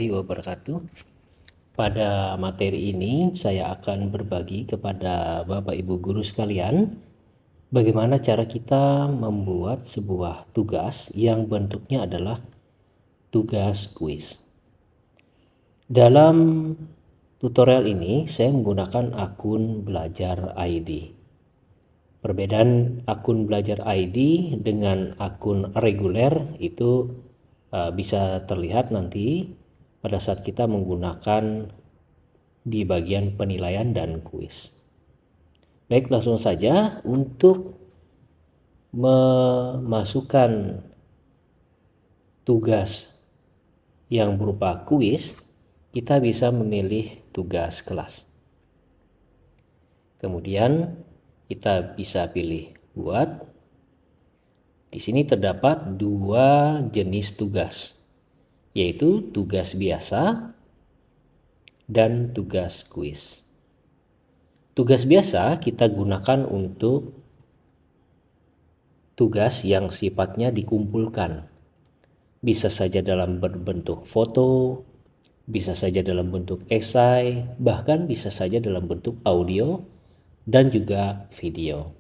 warahmatullahi wabarakatuh. Pada materi ini saya akan berbagi kepada Bapak Ibu guru sekalian bagaimana cara kita membuat sebuah tugas yang bentuknya adalah tugas kuis. Dalam tutorial ini saya menggunakan akun Belajar ID. Perbedaan akun Belajar ID dengan akun reguler itu bisa terlihat nanti pada saat kita menggunakan di bagian penilaian dan kuis. Baik, langsung saja untuk memasukkan tugas yang berupa kuis, kita bisa memilih tugas kelas. Kemudian kita bisa pilih buat. Di sini terdapat dua jenis tugas, yaitu tugas biasa dan tugas kuis. Tugas biasa kita gunakan untuk tugas yang sifatnya dikumpulkan. Bisa saja dalam bentuk foto, bisa saja dalam bentuk esai, bahkan bisa saja dalam bentuk audio dan juga video.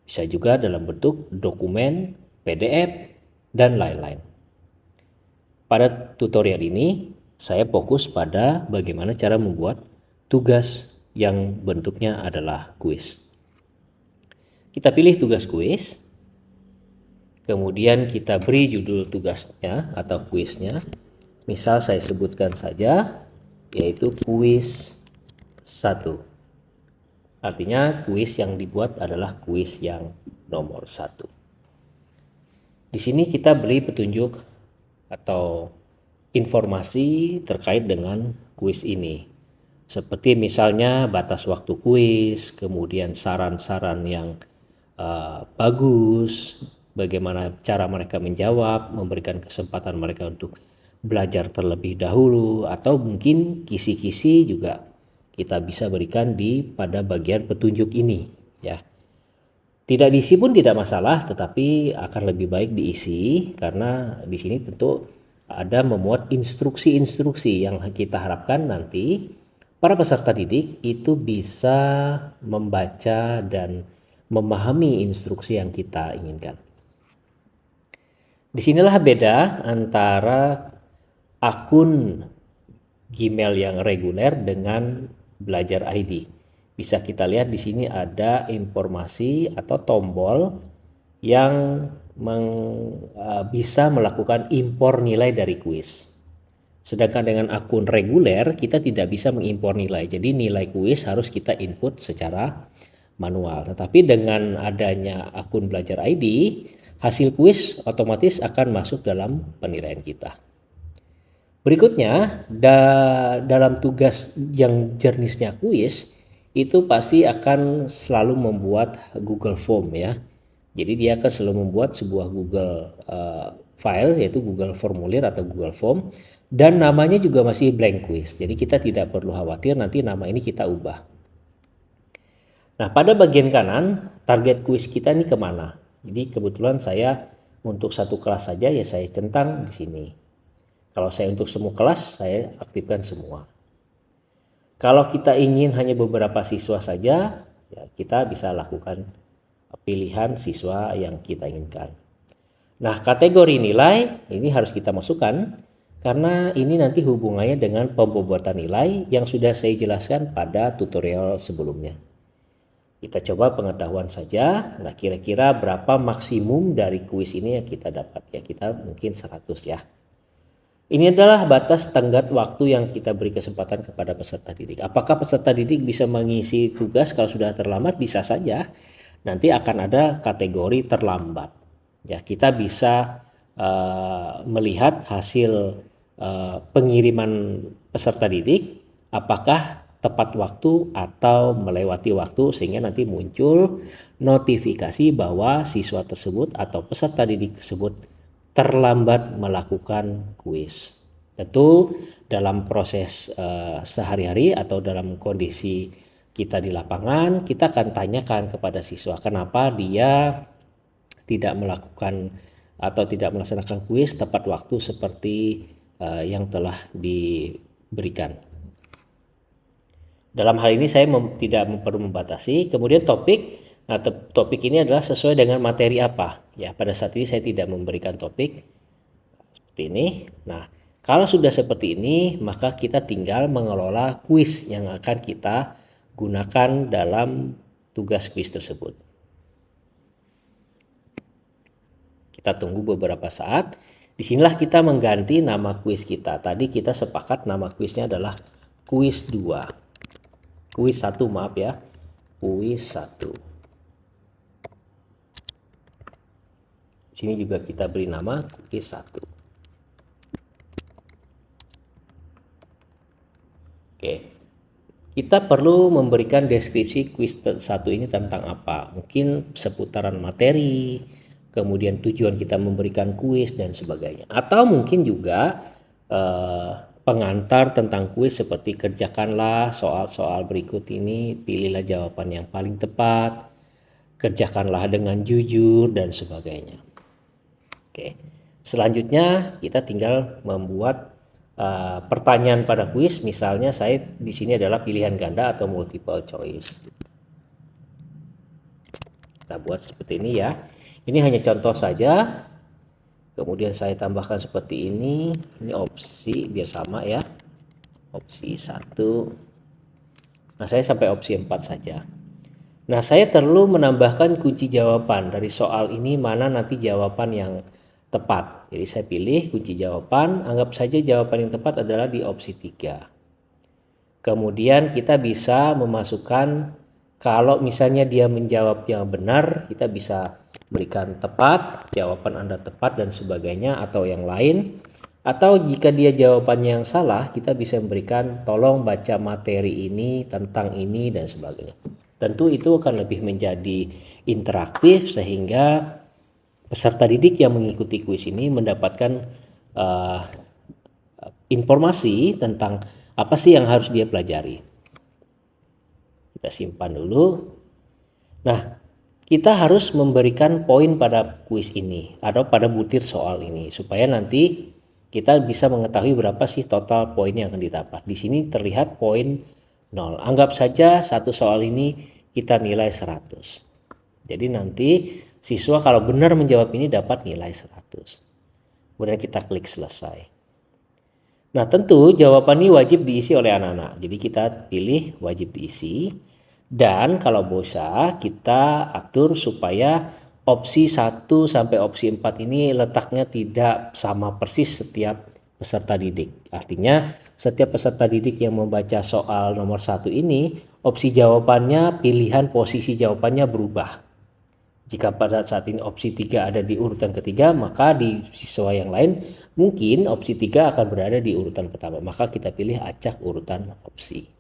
Bisa juga dalam bentuk dokumen, PDF, dan lain-lain. Pada tutorial ini, saya fokus pada bagaimana cara membuat tugas yang bentuknya adalah kuis. Kita pilih tugas kuis, kemudian kita beri judul tugasnya atau kuisnya. Misal saya sebutkan saja, yaitu kuis 1. Artinya kuis yang dibuat adalah kuis yang nomor 1. Di sini kita beri petunjuk atau informasi terkait dengan kuis ini. Seperti misalnya batas waktu kuis, kemudian saran-saran yang bagus, bagaimana cara mereka menjawab, memberikan kesempatan mereka untuk belajar terlebih dahulu, atau mungkin kisi-kisi juga kita bisa berikan pada bagian petunjuk ini, ya. Tidak diisi pun tidak masalah, tetapi akan lebih baik diisi karena di sini tentu ada memuat instruksi-instruksi yang kita harapkan nanti para peserta didik itu bisa membaca dan memahami instruksi yang kita inginkan. Disinilah beda antara akun Gmail yang reguler dengan Belajar ID. Bisa kita lihat di sini ada informasi atau tombol yang bisa melakukan impor nilai dari kuis. Sedangkan dengan akun reguler kita tidak bisa mengimpor nilai. Jadi nilai kuis harus kita input secara manual. Tetapi dengan adanya akun Belajar ID, hasil kuis otomatis akan masuk dalam penilaian kita. Berikutnya, dalam tugas yang jenisnya kuis, itu pasti akan selalu membuat Google Form, ya. Jadi dia akan selalu membuat sebuah Google file, yaitu Google Formulir atau Google Form, dan namanya juga masih blank quiz. Jadi kita tidak perlu khawatir nanti nama ini kita ubah. Nah, pada bagian kanan, target kuis kita ini kemana? Jadi kebetulan saya untuk satu kelas saja, ya saya centang di sini. Kalau saya untuk semua kelas, saya aktifkan semua. Kalau kita ingin hanya beberapa siswa saja, ya kita bisa lakukan pilihan siswa yang kita inginkan. Nah, kategori nilai ini harus kita masukkan karena ini nanti hubungannya dengan pembuatan nilai yang sudah saya jelaskan pada tutorial sebelumnya. Kita coba pengetahuan saja. Nah, kira-kira berapa maksimum dari kuis ini yang kita dapat? Ya, kita mungkin 100 ya. Ini adalah batas tenggat waktu yang kita beri kesempatan kepada peserta didik. Apakah peserta didik bisa mengisi tugas kalau sudah terlambat? Bisa saja. Nanti akan ada kategori terlambat. Ya, kita bisa melihat hasil pengiriman peserta didik, apakah tepat waktu atau melewati waktu, sehingga nanti muncul notifikasi bahwa siswa tersebut atau peserta didik tersebut terlambat melakukan kuis. Tentu dalam proses sehari-hari atau dalam kondisi kita di lapangan, kita akan tanyakan kepada siswa kenapa dia tidak melakukan atau tidak melaksanakan kuis tepat waktu seperti yang telah diberikan. Dalam hal ini saya tidak perlu membatasi. Kemudian topik, nah topik ini adalah sesuai dengan materi apa. Ya, pada saat ini saya tidak memberikan topik seperti ini. Nah, kalau sudah seperti ini, maka kita tinggal mengelola kuis yang akan kita gunakan dalam tugas kuis tersebut. Kita tunggu beberapa saat. Disinilah kita mengganti nama kuis kita. Tadi kita sepakat nama kuisnya adalah kuis 2. Kuis 1, maaf ya. Kuis 1. Sini juga kita beri nama kuis 1. Oke. Kita perlu memberikan deskripsi kuis 1 ini tentang apa. Mungkin seputaran materi, kemudian tujuan kita memberikan kuis dan sebagainya. Atau mungkin juga pengantar tentang kuis seperti kerjakanlah soal-soal berikut ini, pilihlah jawaban yang paling tepat, kerjakanlah dengan jujur dan sebagainya. Oke. Selanjutnya kita tinggal membuat pertanyaan pada kuis. Misalnya saya di sini adalah pilihan ganda atau multiple choice. Kita buat seperti ini ya. Ini hanya contoh saja. Kemudian saya tambahkan seperti ini. Ini opsi biar sama ya. Opsi 1. Nah, saya sampai opsi 4 saja. Nah, saya perlu menambahkan kunci jawaban dari soal ini, mana nanti jawaban yang tepat. Jadi saya pilih kunci jawaban, anggap saja jawaban yang tepat adalah di opsi 3. Kemudian kita bisa memasukkan, kalau misalnya dia menjawab yang benar, kita bisa berikan tepat, jawaban Anda tepat dan sebagainya, atau yang lain. Atau jika dia jawabannya yang salah, kita bisa memberikan tolong baca materi ini, tentang ini dan sebagainya. Tentu itu akan lebih menjadi interaktif sehingga peserta didik yang mengikuti kuis ini mendapatkan informasi tentang apa sih yang harus dia pelajari. Kita simpan dulu. Nah, kita harus memberikan poin pada kuis ini atau pada butir soal ini supaya nanti kita bisa mengetahui berapa sih total poin yang akan didapat. Di sini terlihat poin 0. Anggap saja satu soal ini kita nilai 100. Jadi nanti siswa kalau benar menjawab ini dapat nilai 100. Kemudian kita klik selesai. Nah, tentu jawaban ini wajib diisi oleh anak-anak. Jadi kita pilih wajib diisi. Dan kalau bisa kita atur supaya opsi 1 sampai opsi 4 ini letaknya tidak sama persis setiap peserta didik. Artinya setiap peserta didik yang membaca soal nomor 1 ini, opsi jawabannya, pilihan posisi jawabannya berubah. Jika pada saat ini opsi 3 ada di urutan ketiga, maka di siswa yang lain mungkin opsi 3 akan berada di urutan pertama. Maka kita pilih acak urutan opsi.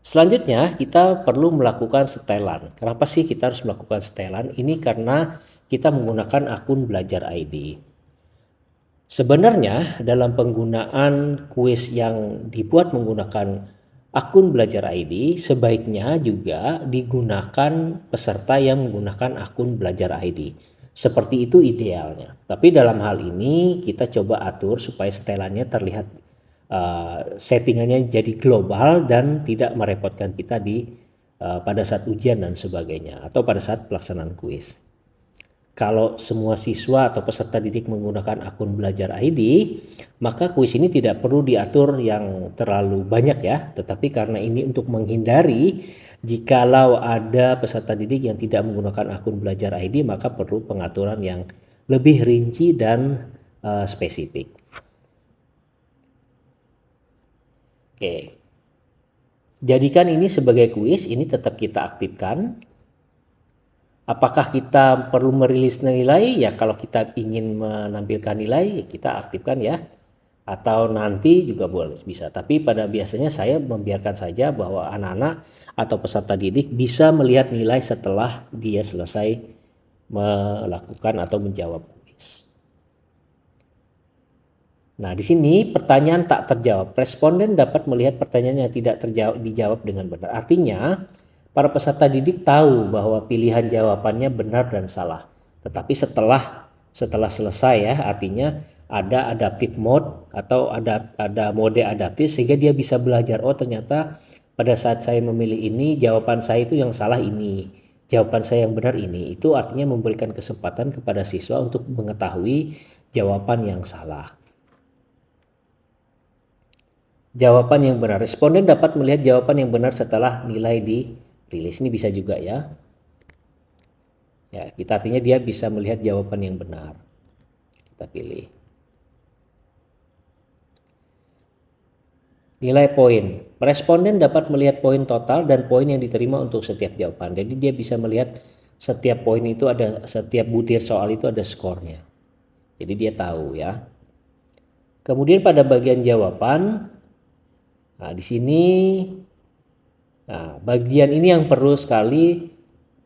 Selanjutnya kita perlu melakukan setelan. Kenapa sih kita harus melakukan setelan? Ini karena kita menggunakan akun Belajar ID. Sebenarnya dalam penggunaan kuis yang dibuat menggunakan akun Belajar ID sebaiknya juga digunakan peserta yang menggunakan akun Belajar ID. Seperti itu idealnya. Tapi dalam hal ini kita coba atur supaya setelannya terlihat settingannya jadi global dan tidak merepotkan kita pada saat ujian dan sebagainya atau pada saat pelaksanaan kuis. Kalau semua siswa atau peserta didik menggunakan akun Belajar ID, maka kuis ini tidak perlu diatur yang terlalu banyak ya. Tetapi karena ini untuk menghindari jikalau ada peserta didik yang tidak menggunakan akun Belajar ID, maka perlu pengaturan yang lebih rinci dan spesifik. Oke. Jadikan ini sebagai kuis, ini tetap kita aktifkan. Apakah kita perlu merilis nilai? Ya kalau kita ingin menampilkan nilai, kita aktifkan ya. Atau nanti juga boleh bisa. Tapi pada biasanya saya membiarkan saja bahwa anak-anak atau peserta didik bisa melihat nilai setelah dia selesai melakukan atau menjawab kuis. Nah, di sini pertanyaan tak terjawab. Responden dapat melihat pertanyaan yang tidak dijawab dengan benar. Artinya, para peserta didik tahu bahwa pilihan jawabannya benar dan salah. Tetapi setelah selesai ya, artinya ada adaptive mode atau ada mode adaptif sehingga dia bisa belajar, oh ternyata pada saat saya memilih ini jawaban saya itu yang salah ini, jawaban saya yang benar ini. Itu artinya memberikan kesempatan kepada siswa untuk mengetahui jawaban yang salah. Jawaban yang benar, responden dapat melihat jawaban yang benar setelah nilai dirilis. Ini bisa juga ya. Ya, kita artinya dia bisa melihat jawaban yang benar. Kita pilih. Nilai poin. Responden dapat melihat poin total dan poin yang diterima untuk setiap jawaban. Jadi dia bisa melihat setiap poin itu ada, setiap butir soal itu ada skornya. Jadi dia tahu ya. Kemudian pada bagian jawaban, nah di sini, nah bagian ini yang perlu sekali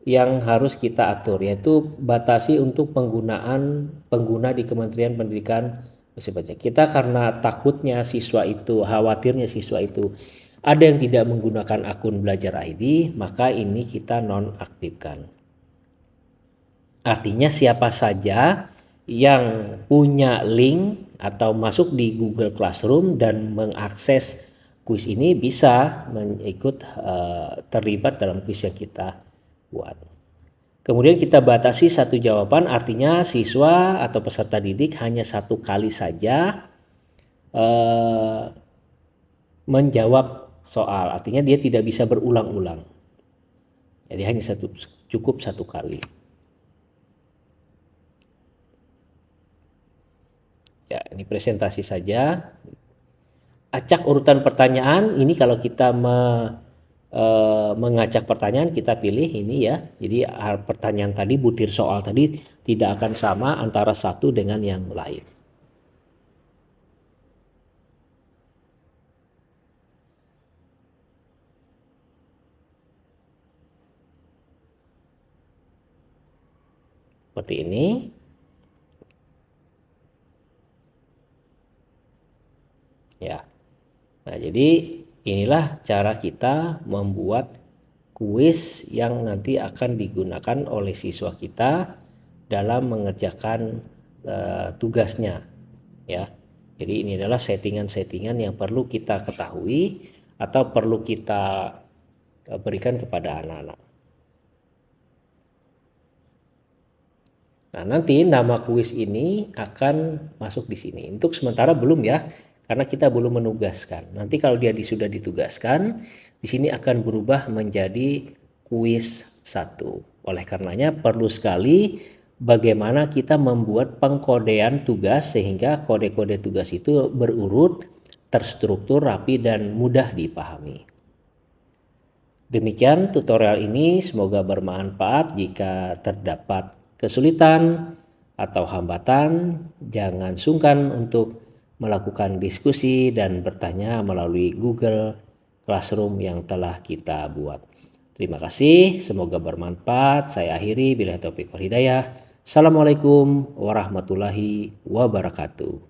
yang harus kita atur, yaitu batasi untuk penggunaan pengguna di Kementerian Pendidikan Wajib pajak. Kita karena takutnya siswa itu, khawatirnya siswa itu ada yang tidak menggunakan akun Belajar ID, maka ini kita nonaktifkan. Artinya siapa saja yang punya link atau masuk di Google Classroom dan mengakses kuis ini bisa ikut terlibat dalam kuis yang kita buat. Kemudian kita batasi satu jawaban, artinya siswa atau peserta didik hanya satu kali saja menjawab soal, artinya dia tidak bisa berulang-ulang. Jadi hanya cukup satu kali. Ya, ini presentasi saja. Acak urutan pertanyaan, ini kalau kita mengacak pertanyaan kita pilih ini ya. Jadi pertanyaan tadi, butir soal tadi tidak akan sama antara satu dengan yang lain. Seperti ini. Ya. Nah, jadi inilah cara kita membuat kuis yang nanti akan digunakan oleh siswa kita dalam mengerjakan tugasnya ya. Jadi ini adalah settingan-settingan yang perlu kita ketahui atau perlu kita berikan kepada anak-anak. Nah, nanti nama kuis ini akan masuk di sini. Untuk sementara belum ya, karena kita belum menugaskan. Nanti kalau dia sudah ditugaskan, di sini akan berubah menjadi kuis 1. Oleh karenanya perlu sekali bagaimana kita membuat pengkodean tugas sehingga kode-kode tugas itu berurut, terstruktur, rapi, dan mudah dipahami. Demikian tutorial ini, semoga bermanfaat. Jika terdapat kesulitan atau hambatan, jangan sungkan untuk melakukan diskusi dan bertanya melalui Google Classroom yang telah kita buat. Terima kasih, semoga bermanfaat. Saya akhiri, billahi taufiq wal hidayah. Assalamualaikum warahmatullahi wabarakatuh.